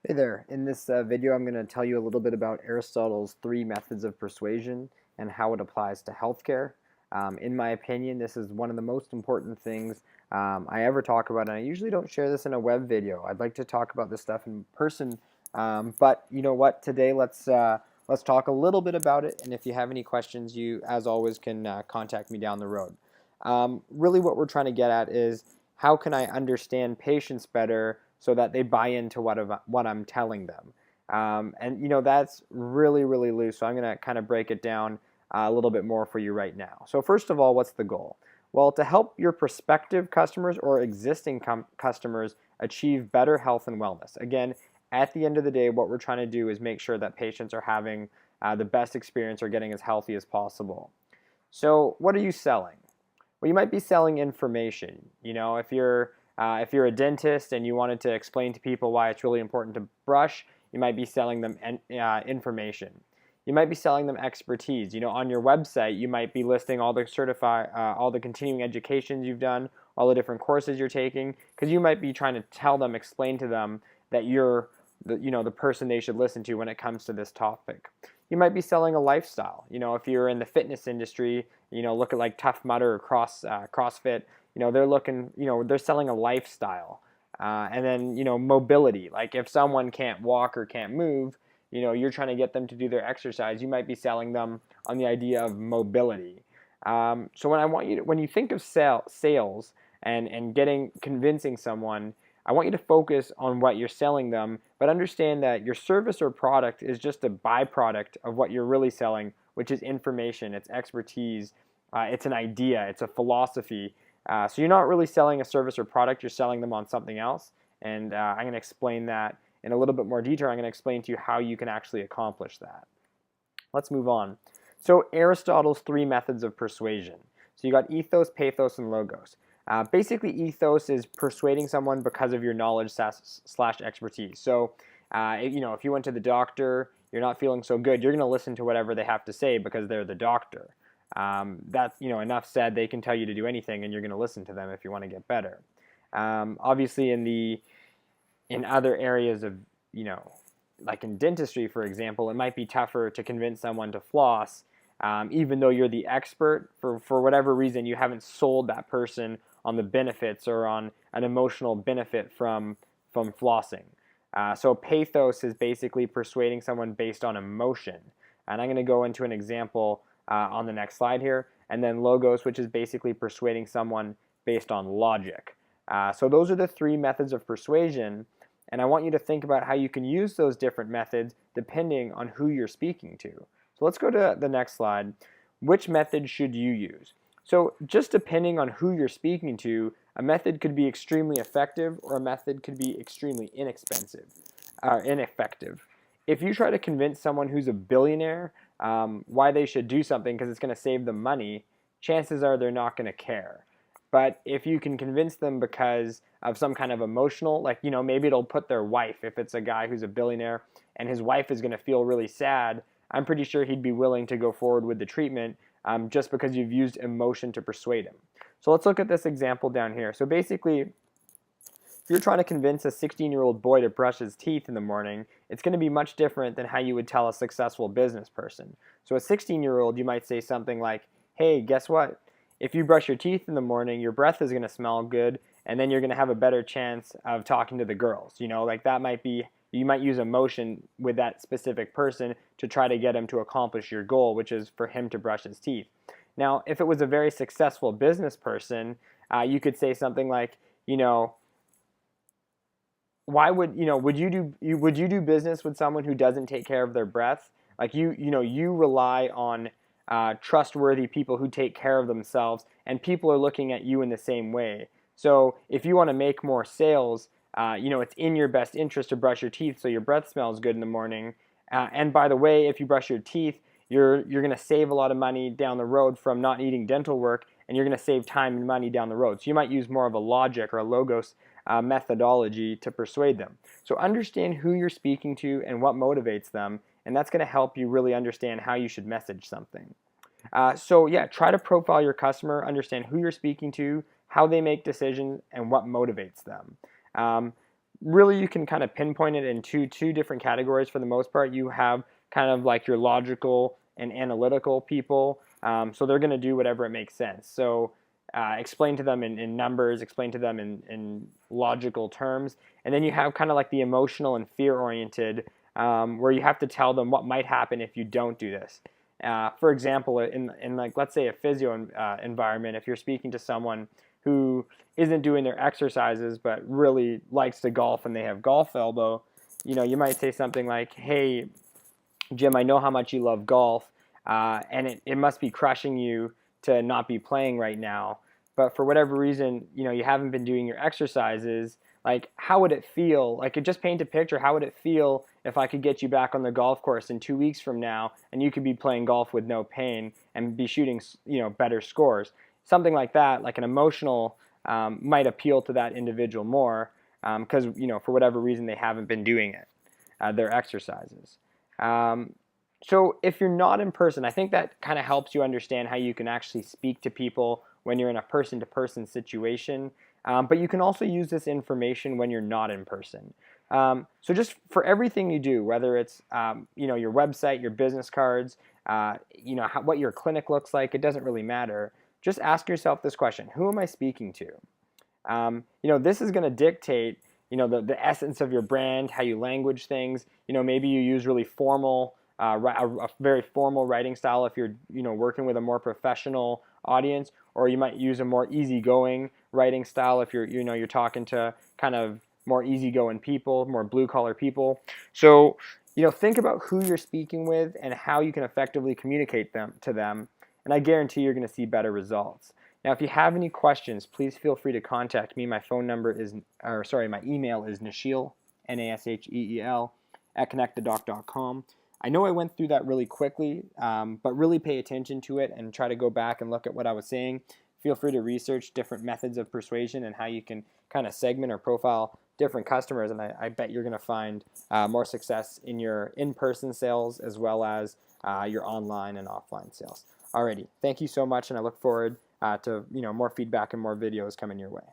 Hey there. In this video, I'm going to tell you a little bit about Aristotle's three methods of persuasion and how it applies to healthcare. In my opinion, this is one of the most important things I ever talk about, and I usually don't share this in a web video. I'd like to talk about this stuff in person, but you know what? Today, let's talk a little bit about it, and if you have any questions, you, as always, can contact me down the road. Really, what we're trying to get at is how can I understand patients better so that they buy into what I'm telling them. And you know that's really loose. So I'm going to kind of break it down a little bit more for you right now. So first of all, what's the goal? Well, to help your prospective customers or existing customers achieve better health and wellness. Again, at the end of the day, what we're trying to do is make sure that patients are having the best experience or getting as healthy as possible. So what are you selling? Well, you might be selling information. You know, if you're a dentist and you wanted to explain to people why it's really important to brush, you might be selling them information. You might be selling them expertise. You know, on your website, you might be listing all all the continuing educations you've done, all the different courses you're taking, because you might be trying to tell them, explain to them that you're the person they should listen to when it comes to this topic. You might be selling a lifestyle. You know, if you're in the fitness industry, you know, look at like Tough Mudder or CrossFit. You know, they're looking. You know, they're selling a lifestyle. And then mobility. Like if someone can't walk or can't move, you know, you're trying to get them to do their exercise. You might be selling them on the idea of mobility. So when you think of sales and convincing someone, I want you to focus on what you're selling them, but understand that your service or product is just a byproduct of what you're really selling, which is information, it's expertise, it's an idea, it's a philosophy. So you're not really selling a service or product, you're selling them on something else. And I'm going to explain that in a little bit more detail. I'm going to explain to you how you can actually accomplish that. Let's move on. So Aristotle's three methods of persuasion. So you got ethos, pathos, and logos. Basically, ethos is persuading someone because of your knowledge slash expertise. So, if you went to the doctor, you're not feeling so good, you're going to listen to whatever they have to say because they're the doctor. That's enough said. They can tell you to do anything, and you're going to listen to them if you want to get better. Obviously, in other areas of like in dentistry, for example, it might be tougher to convince someone to floss, even though you're the expert. For whatever reason, you haven't sold that person on the benefits or on an emotional benefit from flossing. So pathos is basically persuading someone based on emotion. And I'm going to go into an example on the next slide here. And then logos, which is basically persuading someone based on logic. So those are the three methods of persuasion. And I want you to think about how you can use those different methods depending on who you're speaking to. So let's go to the next slide. Which method should you use? So just depending on who you're speaking to, a method could be extremely effective or a method could be extremely ineffective. If you try to convince someone who's a billionaire why they should do something because it's going to save them money, chances are they're not going to care. But if you can convince them because of some kind of emotional, like, maybe it'll put their wife, if it's a guy who's a billionaire and his wife is going to feel really sad, I'm pretty sure he'd be willing to go forward with the treatment just because you've used emotion to persuade him. So let's look at this example down here. So basically, if you're trying to convince a 16-year-old boy to brush his teeth in the morning, it's going to be much different than how you would tell a successful business person. So a 16-year-old, you might say something like, hey, guess what? If you brush your teeth in the morning, your breath is going to smell good, and then you're going to have a better chance of talking to the girls. Like that might be, you might use emotion with that specific person to try to get him to accomplish your goal, which is for him to brush his teeth. Now, if it was a very successful business person, you could say something like, why would you do business with someone who doesn't take care of their breath? Like you rely on trustworthy people who take care of themselves, and people are looking at you in the same way. So if you want to make more sales, it's in your best interest to brush your teeth so your breath smells good in the morning. And by the way, if you brush your teeth, you're going to save a lot of money down the road from not needing dental work, and you're going to save time and money down the road. So you might use more of a logic or a logos methodology to persuade them. So understand who you're speaking to and what motivates them, and that's going to help you really understand how you should message something. So yeah, try to profile your customer, understand who you're speaking to, how they make decisions, and what motivates them. really you can kind of pinpoint it in two different categories for the most part. You have kind of like your logical and analytical people. So they're going to do whatever it makes sense. So explain to them in numbers, explain to them in logical terms. And then you have kind of like the emotional and fear-oriented, where you have to tell them what might happen if you don't do this. For example, in like, let's say a physio environment, if you're speaking to someone who isn't doing their exercises but really likes to golf and they have golf elbow, you might say something like, hey, Jim, I know how much you love golf, and it must be crushing you to not be playing right now. But for whatever reason, you haven't been doing your exercises. Like, how would it feel? Like, just paint a picture. How would it feel if I could get you back on the golf course in 2 weeks from now, and you could be playing golf with no pain and be shooting, better scores? Something like that, like an emotional, might appeal to that individual more, because for whatever reason they haven't been doing it, their exercises. So if you're not in person, I think that kind of helps you understand how you can actually speak to people when you're in a person-to-person situation. But you can also use this information when you're not in person. So just for everything you do, whether it's your website, your business cards, what your clinic looks like, it doesn't really matter. Just ask yourself this question: who am I speaking to? This is going to dictate the essence of your brand, how you language things. Maybe you use really formal, a very formal writing style if you're working with a more professional audience, or you might use a more easygoing writing style if you're talking to kind of more easygoing people, more blue collar people. So think about who you're speaking with and how you can effectively communicate to them, and I guarantee you're going to see better results. Now, if you have any questions, please feel free to contact me. My phone number is, my email is Nasheel, Nasheel, at connectthedoc.com. I know I went through that really quickly, but really pay attention to it and try to go back and look at what I was saying. Feel free to research different methods of persuasion and how you can kind of segment or profile different customers, and I bet you're going to find more success in your in-person sales as well as your online and offline sales. Alrighty, thank you so much, and I look forward to more feedback and more videos coming your way.